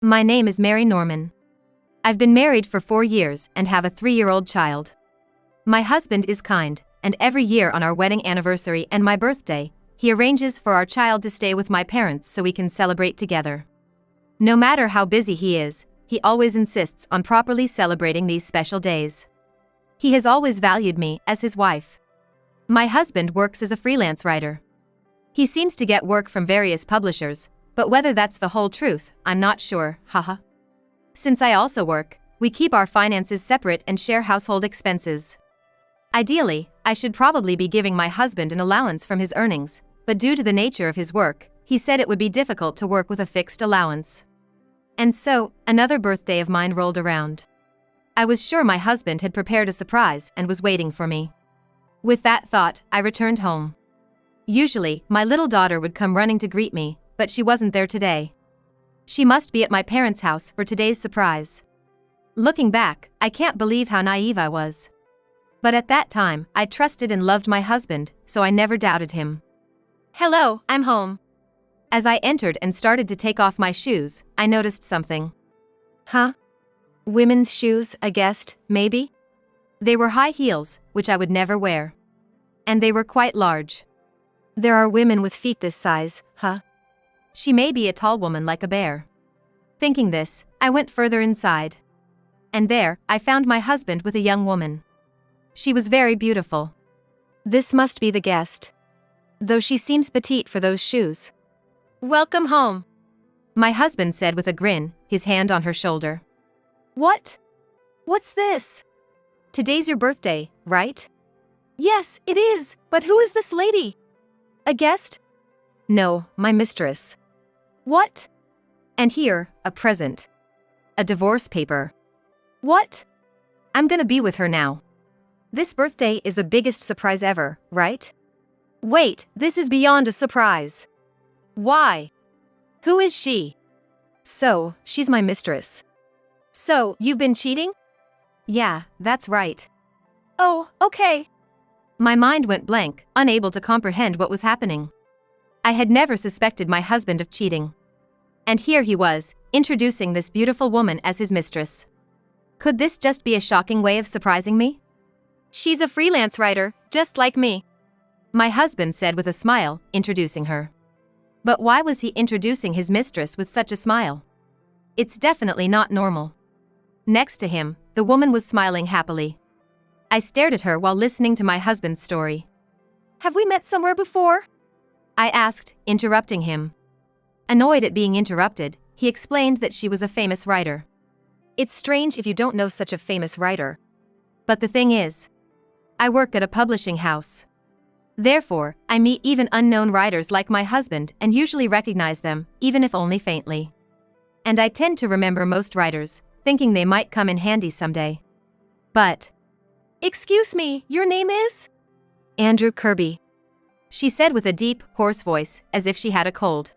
My name is Mary Norman. I've been married for 4 years and have a 3-year-old child. My husband is kind, and every year on our wedding anniversary and my birthday, he arranges for our child to stay with my parents so we can celebrate together. No matter how busy he is, he always insists on properly celebrating these special days. He has always valued me as his wife. My husband works as a freelance writer. He seems to get work from various publishers, but whether that's the whole truth, I'm not sure, haha. Since I also work, we keep our finances separate and share household expenses. Ideally, I should probably be giving my husband an allowance from his earnings, but due to the nature of his work, he said it would be difficult to work with a fixed allowance. And so, another birthday of mine rolled around. I was sure my husband had prepared a surprise and was waiting for me. With that thought, I returned home. Usually, my little daughter would come running to greet me, but she wasn't there today. She must be at my parents' house for today's surprise. Looking back, I can't believe how naive I was. But at that time, I trusted and loved my husband, so I never doubted him. "Hello, I'm home." As I entered and started to take off my shoes, I noticed something. Huh? Women's shoes, I guessed, maybe? They were high heels, which I would never wear. And they were quite large. There are women with feet this size, huh? She may be a tall woman like a bear. Thinking this, I went further inside. And there, I found my husband with a young woman. She was very beautiful. This must be the guest. Though she seems petite for those shoes. "Welcome home," my husband said with a grin, his hand on her shoulder. "What? What's this?" "Today's your birthday, right?" "Yes, it is, but who is this lady? A guest?" "No, my mistress." "What?" "And here, a present. A divorce paper." "What?" "I'm gonna be with her now. This birthday is the biggest surprise ever, right?" "Wait, this is beyond a surprise. Why? Who is she?" "So, she's my mistress." "So, you've been cheating?" "Yeah, that's right." "Oh, okay." My mind went blank, unable to comprehend what was happening. I had never suspected my husband of cheating. And here he was, introducing this beautiful woman as his mistress. Could this just be a shocking way of surprising me? "She's a freelance writer, just like me," my husband said with a smile, introducing her. But why was he introducing his mistress with such a smile? It's definitely not normal. Next to him, the woman was smiling happily. I stared at her while listening to my husband's story. "Have we met somewhere before?" I asked, interrupting him. Annoyed at being interrupted, he explained that she was a famous writer. It's strange if you don't know such a famous writer. But the thing is, I work at a publishing house. Therefore, I meet even unknown writers like my husband and usually recognize them, even if only faintly. And I tend to remember most writers, thinking they might come in handy someday. But, "Excuse me, your name is?" "Andrew Kirby," she said with a deep, hoarse voice, as if she had a cold.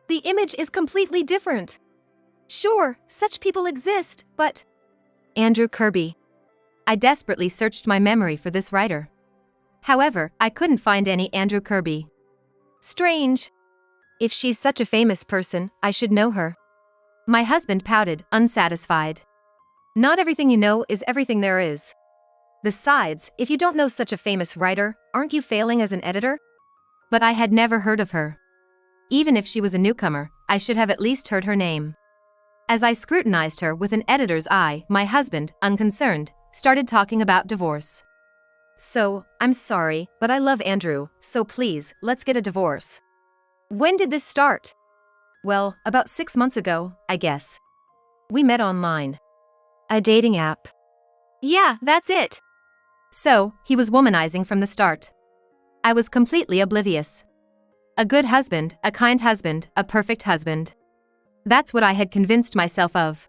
"The image is completely different." "Sure, such people exist, but..." "Andrew Kirby." I desperately searched my memory for this writer. However, I couldn't find any Andrew Kirby. Strange. If she's such a famous person, I should know her. My husband pouted, unsatisfied. "Not everything you know is everything there is. Besides, if you don't know such a famous writer, aren't you failing as an editor?" But I had never heard of her. Even if she was a newcomer, I should have at least heard her name. As I scrutinized her with an editor's eye, my husband, unconcerned, started talking about divorce. "So, I'm sorry, but I love Andrew, so please, let's get a divorce." "When did this start?" "Well, about 6 months ago, I guess. We met online. A dating app." "Yeah, that's it." So, he was womanizing from the start. I was completely oblivious. A good husband, a kind husband, a perfect husband. That's what I had convinced myself of.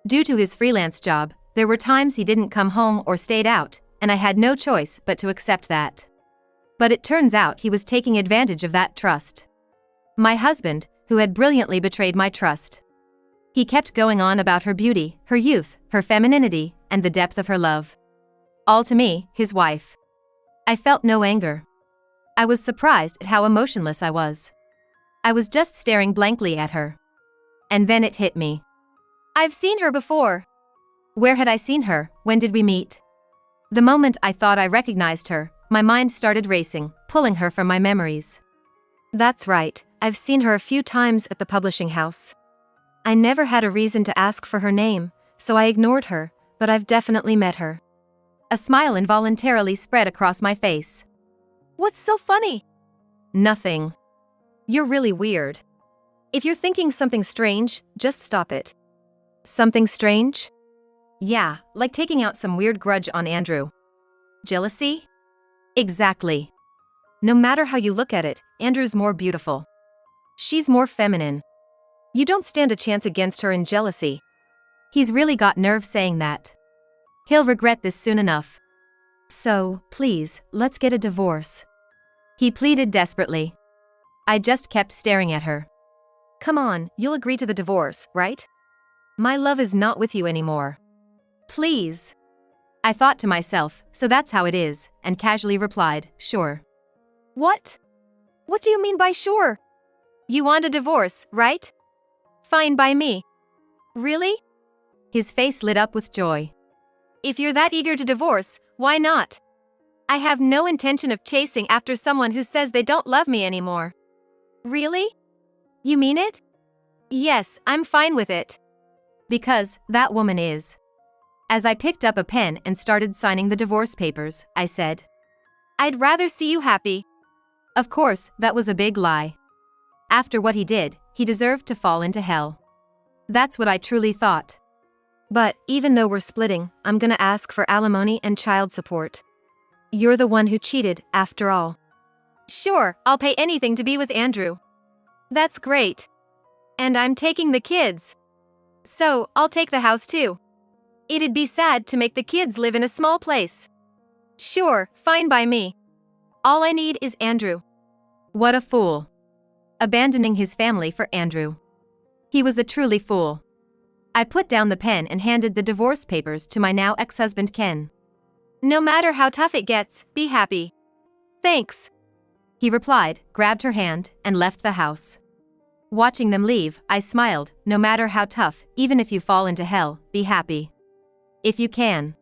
Due to his freelance job, there were times he didn't come home or stayed out, and I had no choice but to accept that. But it turns out he was taking advantage of that trust. My husband, who had brilliantly betrayed my trust. He kept going on about her beauty, her youth, her femininity, and the depth of her love. All to me, his wife. I felt no anger. I was surprised at how emotionless I was. I was just staring blankly at her. And then it hit me. I've seen her before. Where had I seen her? When did we meet? The moment I thought I recognized her, my mind started racing, pulling her from my memories. That's right, I've seen her a few times at the publishing house. I never had a reason to ask for her name, so I ignored her, but I've definitely met her. A smile involuntarily spread across my face. What's so funny? Nothing. You're really weird. If you're thinking something strange, just stop it. Something strange? Yeah, like taking out some weird grudge on Andrew. Jealousy? Exactly. No matter how you look at it, Andrew's more beautiful. She's more feminine. You don't stand a chance against her in jealousy. He's really got nerve saying that. He'll regret this soon enough. So, please, let's get a divorce. He pleaded desperately. I just kept staring at her. Come on, you'll agree to the divorce, right? My love is not with you anymore. Please. I thought to myself, so that's how it is, and casually replied, sure. What? What do you mean by sure? You want a divorce, right? Fine by me. Really? His face lit up with joy. If you're that eager to divorce, why not? I have no intention of chasing after someone who says they don't love me anymore. Really? You mean it? Yes, I'm fine with it. Because that woman is. As I picked up a pen and started signing the divorce papers, I said, I'd rather see you happy. Of course, that was a big lie. After what he did, he deserved to fall into hell. That's what I truly thought. But, even though we're splitting, I'm gonna ask for alimony and child support. You're the one who cheated, after all. Sure, I'll pay anything to be with Andrew. That's great. And I'm taking the kids. So, I'll take the house too. It'd be sad to make the kids live in a small place. Sure, fine by me. All I need is Andrew. What a fool. Abandoning his family for Andrew. He was a truly fool. I put down the pen and handed the divorce papers to my now ex-husband Ken. No matter how tough it gets, be happy. Thanks. He replied, grabbed her hand, and left the house. Watching them leave, I smiled, no matter how tough, even if you fall into hell, be happy. If you can.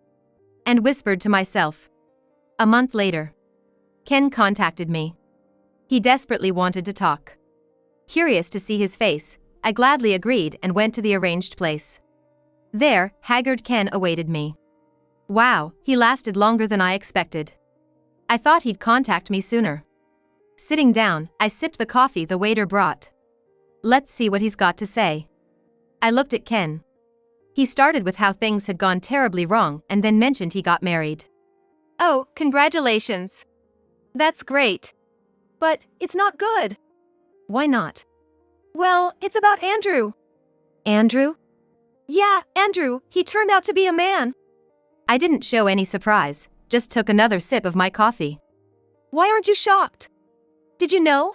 And whispered to myself. A month later. Ken contacted me. He desperately wanted to talk. Curious to see his face, I gladly agreed and went to the arranged place. There, haggard Ken awaited me. Wow, he lasted longer than I expected. I thought he'd contact me sooner. Sitting down, I sipped the coffee the waiter brought. Let's see what he's got to say. I looked at Ken. He started with how things had gone terribly wrong and then mentioned he got married. Oh, congratulations. That's great. But it's not good. Why not? Well, it's about Andrew. Andrew? Yeah, Andrew, he turned out to be a man. I didn't show any surprise, just took another sip of my coffee. Why aren't you shocked? Did you know?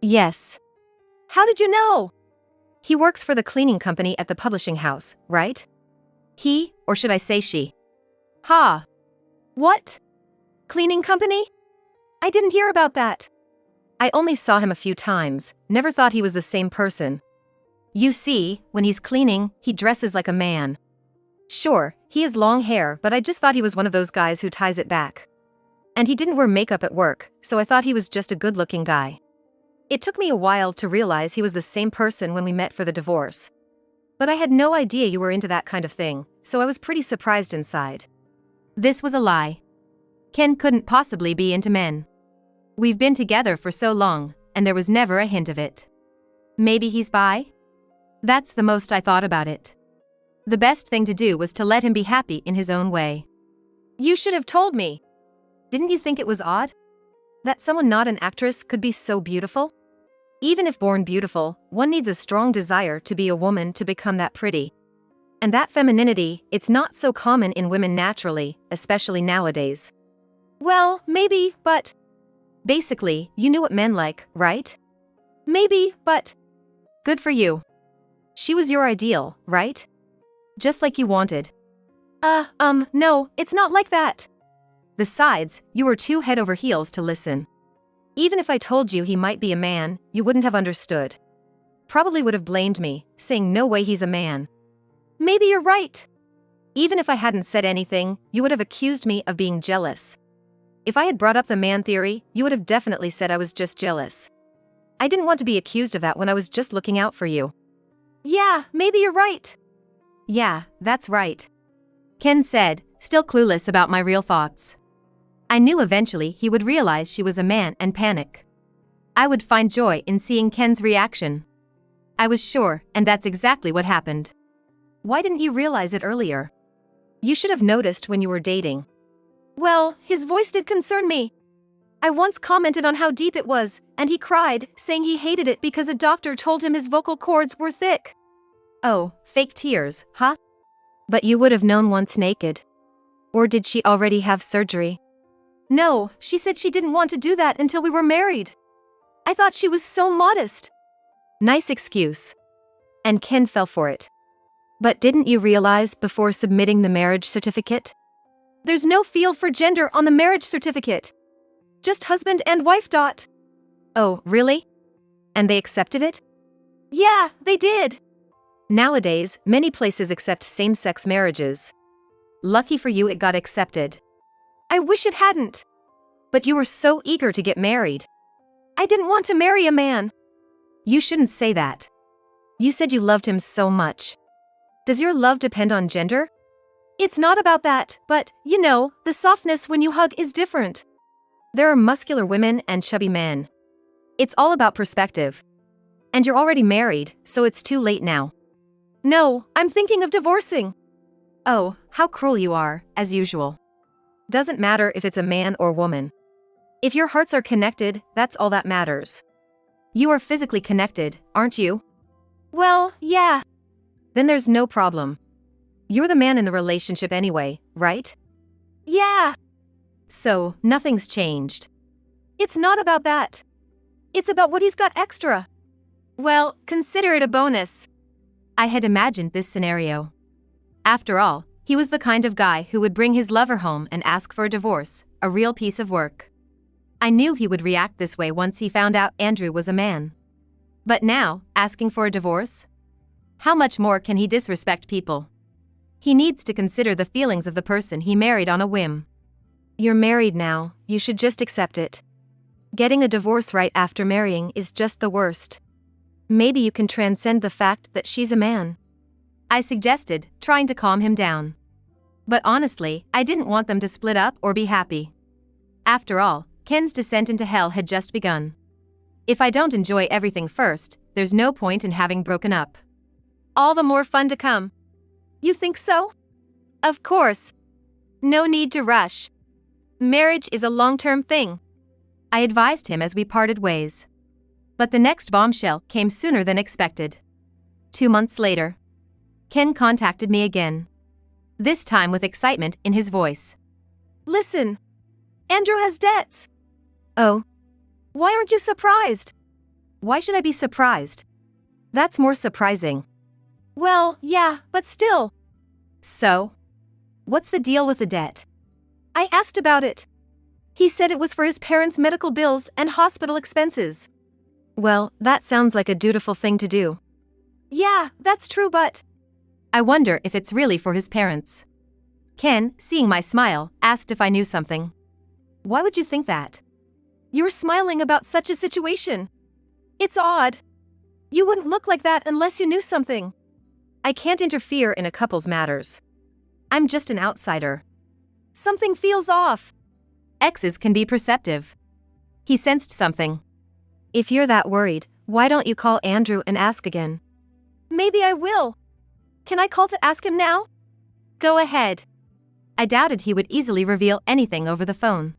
Yes. How did you know? He works for the cleaning company at the publishing house, right? He, or should I say she? Ha! What? Cleaning company? I didn't hear about that. I only saw him a few times, never thought he was the same person. You see, when he's cleaning, he dresses like a man. Sure, he has long hair, but I just thought he was one of those guys who ties it back. And he didn't wear makeup at work, so I thought he was just a good-looking guy. It took me a while to realize he was the same person when we met for the divorce. But I had no idea you were into that kind of thing, so I was pretty surprised inside. This was a lie. Ken couldn't possibly be into men. We've been together for so long, and there was never a hint of it. Maybe he's bi? That's the most I thought about it. The best thing to do was to let him be happy in his own way. You should have told me. Didn't you think it was odd? That someone not an actress could be so beautiful? Even if born beautiful, one needs a strong desire to be a woman to become that pretty. And that femininity, it's not so common in women naturally, especially nowadays. Well, maybe, but... Basically, you knew what men like, right? Maybe, but... Good for you. She was your ideal, right? Just like you wanted. No, it's not like that. Besides, you were too head over heels to listen. Even if I told you he might be a man, you wouldn't have understood. Probably would have blamed me, saying no way he's a man. Maybe you're right. Even if I hadn't said anything, you would have accused me of being jealous. If I had brought up the man theory, you would have definitely said I was just jealous. I didn't want to be accused of that when I was just looking out for you. Yeah, maybe you're right. Yeah, that's right. Ken said, still clueless about my real thoughts. I knew eventually he would realize she was a man and panic. I would find joy in seeing Ken's reaction. I was sure, and that's exactly what happened. Why didn't you realize it earlier? You should have noticed when you were dating. Well, his voice did concern me. I once commented on how deep it was, and he cried, saying he hated it because a doctor told him his vocal cords were thick. Oh, fake tears, huh? But you would have known once naked. Or did she already have surgery? No, she said she didn't want to do that until we were married. I thought she was so modest. Nice excuse. And Ken fell for it. But didn't you realize before submitting the marriage certificate? There's no field for gender on the marriage certificate. Just husband and wife. Oh, really? And they accepted it? Yeah, they did. Nowadays, many places accept same-sex marriages. Lucky for you it got accepted. I wish it hadn't. But you were so eager to get married. I didn't want to marry a man. You shouldn't say that. You said you loved him so much. Does your love depend on gender? It's not about that, but, you know, the softness when you hug is different. There are muscular women and chubby men. It's all about perspective. And you're already married, so it's too late now. No, I'm thinking of divorcing. Oh, how cruel you are, as usual. Doesn't matter if it's a man or woman. If your hearts are connected, that's all that matters. You are physically connected, aren't you? Well, yeah. Then there's no problem. You're the man in the relationship anyway, right? Yeah. So, nothing's changed. It's not about that. It's about what he's got extra. Well, consider it a bonus. I had imagined this scenario. After all, he was the kind of guy who would bring his lover home and ask for a divorce, a real piece of work. I knew he would react this way once he found out Andrew was a man. But now, asking for a divorce? How much more can he disrespect people? He needs to consider the feelings of the person he married on a whim. You're married now, you should just accept it. Getting a divorce right after marrying is just the worst. Maybe you can transcend the fact that she's a man. I suggested, trying to calm him down. But honestly, I didn't want them to split up or be happy. After all, Ken's descent into hell had just begun. If I don't enjoy everything first, there's no point in having broken up. All the more fun to come. You think so? Of course. No need to rush. Marriage is a long-term thing. I advised him as we parted ways. But the next bombshell came sooner than expected. 2 months later, Ken contacted me again. This time with excitement in his voice. Listen, Andrew has debts. Oh. Why aren't you surprised? Why should I be surprised? That's more surprising. Well, yeah, but still. So? What's the deal with the debt? I asked about it. He said it was for his parents' medical bills and hospital expenses. Well, that sounds like a dutiful thing to do. Yeah, that's true, but I wonder if it's really for his parents. Ken, seeing my smile, asked if I knew something. Why would you think that? You're smiling about such a situation. It's odd. You wouldn't look like that unless you knew something. I can't interfere in a couple's matters. I'm just an outsider. Something feels off. Exes can be perceptive. He sensed something. If you're that worried, why don't you call Andrew and ask again? Maybe I will. Can I call to ask him now? Go ahead. I doubted he would easily reveal anything over the phone.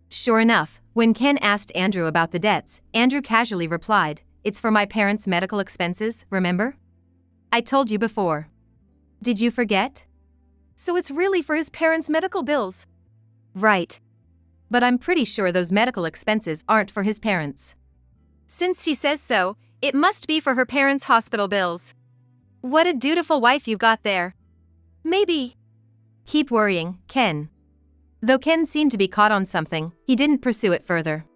Sure enough, when Ken asked Andrew about the debts, Andrew casually replied, "It's for my parents' medical expenses, remember? I told you before. Did you forget?" So it's really for his parents' medical bills. Right. But I'm pretty sure those medical expenses aren't for his parents. Since she says so, it must be for her parents' hospital bills. What a dutiful wife you've got there. Maybe. Keep worrying, Ken. Though Ken seemed to be caught on something, he didn't pursue it further.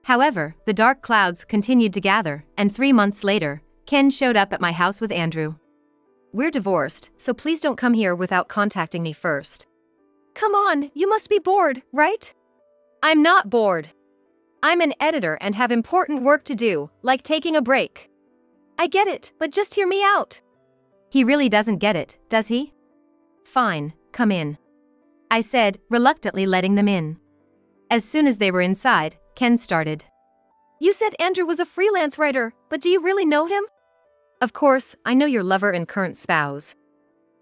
However, the dark clouds continued to gather, and 3 months later, Ken showed up at my house with Andrew. We're divorced, so please don't come here without contacting me first. Come on, you must be bored, right? I'm not bored. I'm an editor and have important work to do, like taking a break. I get it, but just hear me out. He really doesn't get it, does he? Fine, come in. I said, reluctantly letting them in. As soon as they were inside, Ken started. You said Andrew was a freelance writer, but do you really know him? Of course, I know your lover and current spouse.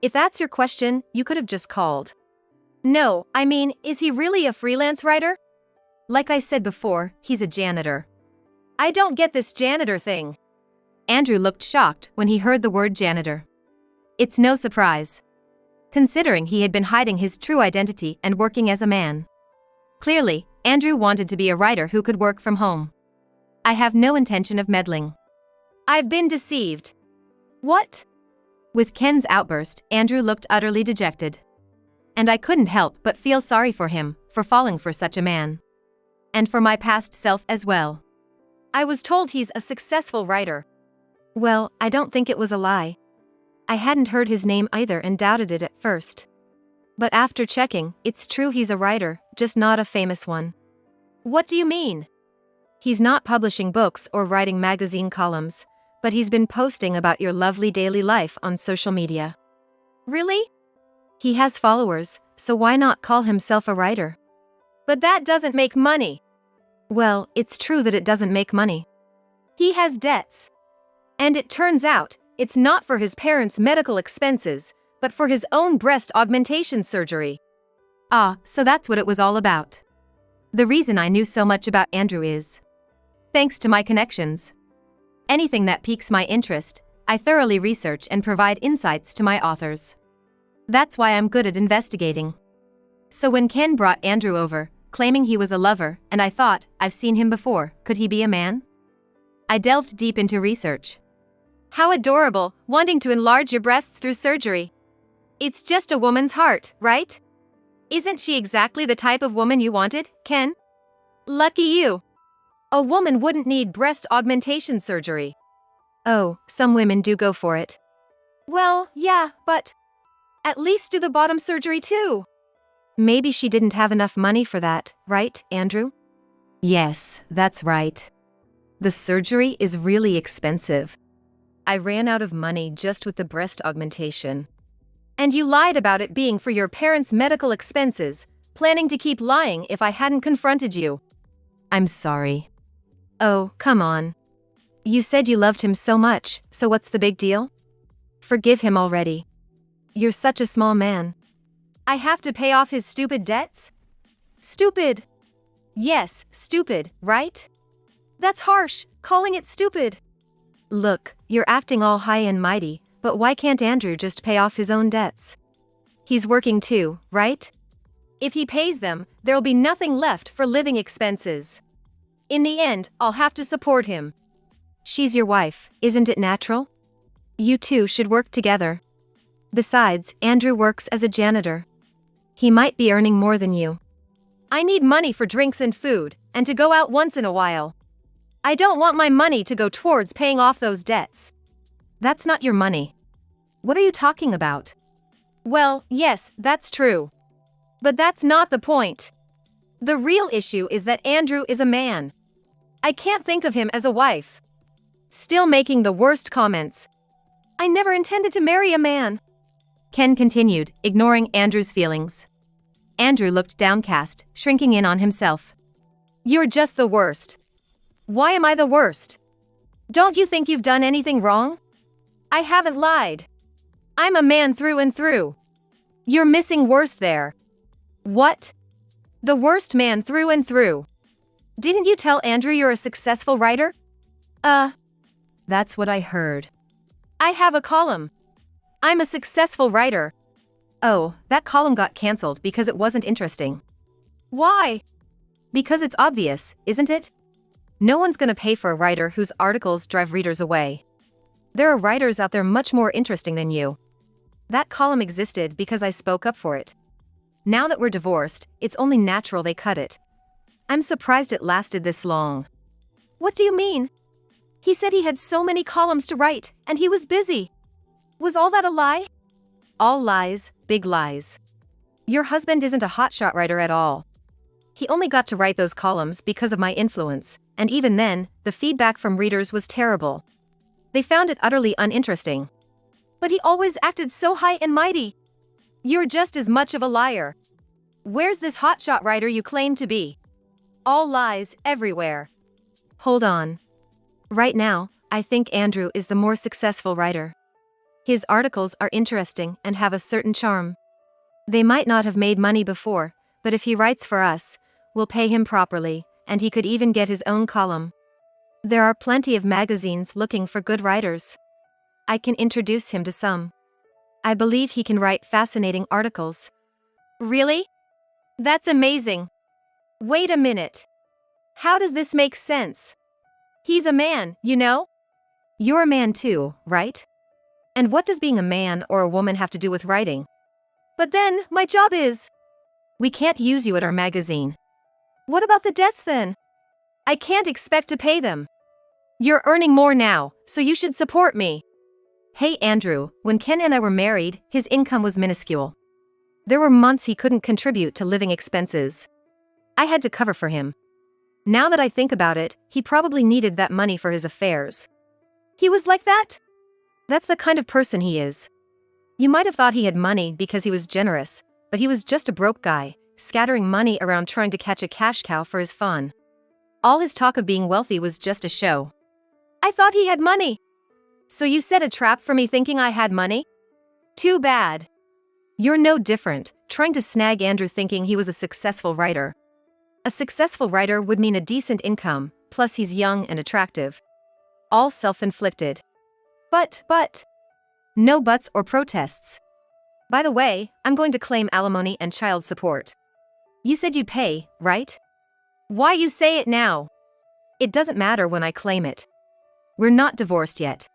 If that's your question, you could have just called. No, I mean, is he really a freelance writer? Like I said before, he's a janitor. I don't get this janitor thing. Andrew looked shocked when he heard the word janitor. It's no surprise, considering he had been hiding his true identity and working as a man. Clearly, Andrew wanted to be a writer who could work from home. I have no intention of meddling. I've been deceived. What? With Ken's outburst, Andrew looked utterly dejected. And I couldn't help but feel sorry for him for falling for such a man. And for my past self as well. I was told he's a successful writer. Well, I don't think it was a lie. I hadn't heard his name either and doubted it at first. But after checking, it's true he's a writer, just not a famous one. What do you mean? He's not publishing books or writing magazine columns, but he's been posting about your lovely daily life on social media. Really? He has followers, so why not call himself a writer? But that doesn't make money. Well, it's true that it doesn't make money. He has debts. And it turns out, it's not for his parents' medical expenses, but for his own breast augmentation surgery. Ah, so that's what it was all about. The reason I knew so much about Andrew is thanks to my connections. Anything that piques my interest, I thoroughly research and provide insights to my authors. That's why I'm good at investigating. So when Ken brought Andrew over, claiming he was a lover, and I thought, I've seen him before, could he be a man? I delved deep into research. How adorable, wanting to enlarge your breasts through surgery. It's just a woman's heart, right? Isn't she exactly the type of woman you wanted, Ken? Lucky you. A woman wouldn't need breast augmentation surgery. Oh, some women do go for it. Well, yeah, but at least do the bottom surgery too. Maybe she didn't have enough money for that, right, Andrew? Yes, that's right. The surgery is really expensive. I ran out of money just with the breast augmentation. And you lied about it being for your parents' medical expenses, planning to keep lying if I hadn't confronted you. I'm sorry. Oh, come on. You said you loved him so much, so what's the big deal? Forgive him already. You're such a small man. I have to pay off his stupid debts? Stupid. Yes, stupid, right? That's harsh, calling it stupid. Look, you're acting all high and mighty, but why can't Andrew just pay off his own debts? He's working too, right? If he pays them, there'll be nothing left for living expenses. In the end, I'll have to support him. She's your wife, isn't it natural? You two should work together. Besides, Andrew works as a janitor. He might be earning more than you. I need money for drinks and food, and to go out once in a while. I don't want my money to go towards paying off those debts. That's not your money. What are you talking about? Well, yes, that's true. But that's not the point. The real issue is that Andrew is a man. I can't think of him as a wife. Still making the worst comments. I never intended to marry a man. Ken continued, ignoring Andrew's feelings. Andrew looked downcast, shrinking in on himself. You're just the worst. Why am I the worst? Don't you think you've done anything wrong? I haven't lied. I'm a man through and through. You're missing worse there. What? The worst man through and through. Didn't you tell Andrew you're a successful writer? That's what I heard. I have a column. I'm a successful writer. Oh, that column got cancelled because it wasn't interesting. Why? Because it's obvious, isn't it? No one's gonna pay for a writer whose articles drive readers away. There are writers out there much more interesting than you. That column existed because I spoke up for it. Now that we're divorced, it's only natural they cut it. I'm surprised it lasted this long. What do you mean? He said he had so many columns to write, and he was busy. Was all that a lie? All lies, big lies. Your husband isn't a hotshot writer at all. He only got to write those columns because of my influence, and even then, the feedback from readers was terrible. They found it utterly uninteresting. But he always acted so high and mighty. You're just as much of a liar. Where's this hotshot writer you claim to be? All lies, everywhere. Hold on. Right now, I think Andrew is the more successful writer. His articles are interesting and have a certain charm. They might not have made money before, but if he writes for us, we'll pay him properly, and he could even get his own column. There are plenty of magazines looking for good writers. I can introduce him to some. I believe he can write fascinating articles. Really? That's amazing. Wait a minute. How does this make sense? He's a man, you know? You're a man too, right? And what does being a man or a woman have to do with writing? But then, my job is... We can't use you at our magazine. What about the debts then? I can't expect to pay them. You're earning more now, so you should support me. Hey Andrew, when Ken and I were married, his income was minuscule. There were months he couldn't contribute to living expenses. I had to cover for him. Now that I think about it, he probably needed that money for his affairs. He was like that? That's the kind of person he is. You might have thought he had money because he was generous, but he was just a broke guy, scattering money around trying to catch a cash cow for his fun. All his talk of being wealthy was just a show. I thought he had money. So you set a trap for me thinking I had money? Too bad. You're no different, trying to snag Andrew thinking he was a successful writer. A successful writer would mean a decent income, plus he's young and attractive. All self-inflicted. But... No buts or protests. By the way, I'm going to claim alimony and child support. You said you'd pay, right? Why you say it now? It doesn't matter when I claim it. We're not divorced yet.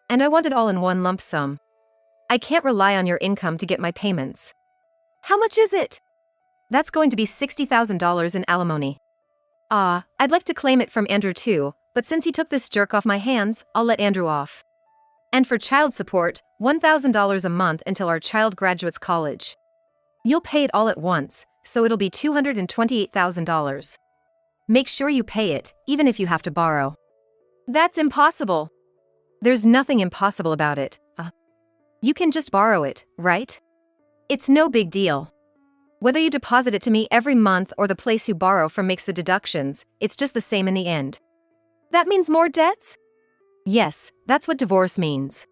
And I want it all in one lump sum. I can't rely on your income to get my payments. How much is it? That's going to be $60,000 in alimony. I'd like to claim it from Andrew too, but since he took this jerk off my hands, I'll let Andrew off. And for child support, $1,000 a month until our child graduates college. You'll pay it all at once, so it'll be $228,000. Make sure you pay it, even if you have to borrow. That's impossible. There's nothing impossible about it. You can just borrow it, right? It's no big deal. Whether you deposit it to me every month or the place you borrow from makes the deductions, it's just the same in the end. That means more debts? Yes, that's what divorce means.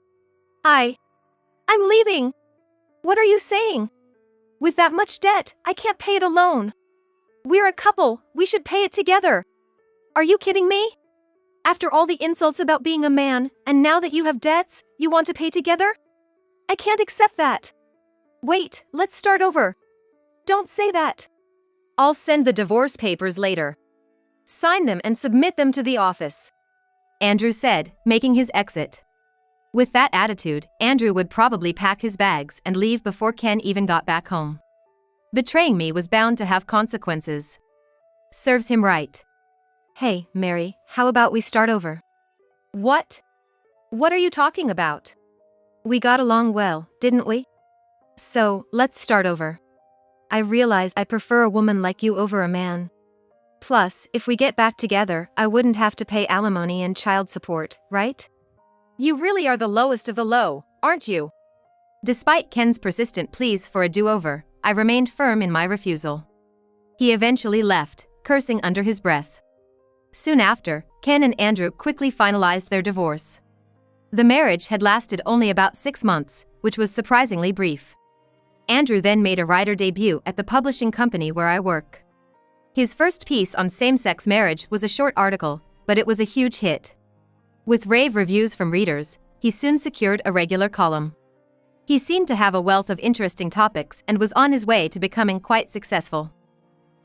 I'm leaving. What are you saying? With that much debt, I can't pay it alone. We're a couple, we should pay it together. Are you kidding me? After all the insults about being a man, and now that you have debts, you want to pay together? I can't accept that. Wait, let's start over. Don't say that. I'll send the divorce papers later. Sign them and submit them to the office. Andrew said, making his exit. With that attitude, Andrew would probably pack his bags and leave before Ken even got back home. Betraying me was bound to have consequences. Serves him right. Hey, Mary, how about we start over? What? What are you talking about? We got along well, didn't we? So, let's start over. I realize I prefer a woman like you over a man. Plus, if we get back together, I wouldn't have to pay alimony and child support, right? You really are the lowest of the low, aren't you? Despite Ken's persistent pleas for a do-over, I remained firm in my refusal. He eventually left, cursing under his breath. Soon after, Ken and Andrew quickly finalized their divorce. The marriage had lasted only about 6 months, which was surprisingly brief. Andrew then made a writer debut at the publishing company where I work. His first piece on same-sex marriage was a short article, but it was a huge hit. With rave reviews from readers, he soon secured a regular column. He seemed to have a wealth of interesting topics and was on his way to becoming quite successful.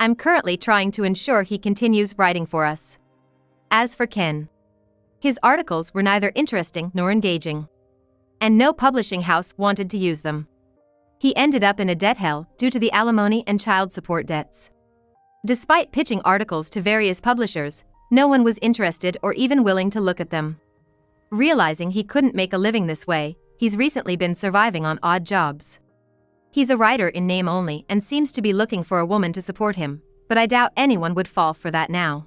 I'm currently trying to ensure he continues writing for us. As for Ken, his articles were neither interesting nor engaging. And no publishing house wanted to use them. He ended up in a debt hell due to the alimony and child support debts. Despite pitching articles to various publishers, No one was interested or even willing to look at them. Realizing he couldn't make a living this way, he's recently been surviving on odd jobs. He's a writer in name only and seems to be looking for a woman to support him, but I doubt anyone would fall for that now.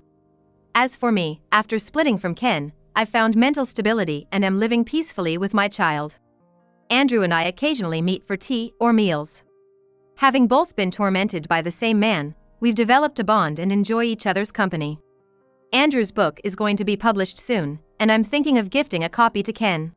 As for me, after splitting from Ken, I've found mental stability and am living peacefully with my child. Andrew and I occasionally meet for tea or meals. Having both been tormented by the same man, we've developed a bond and enjoy each other's company. Andrew's book is going to be published soon, and I'm thinking of gifting a copy to Ken.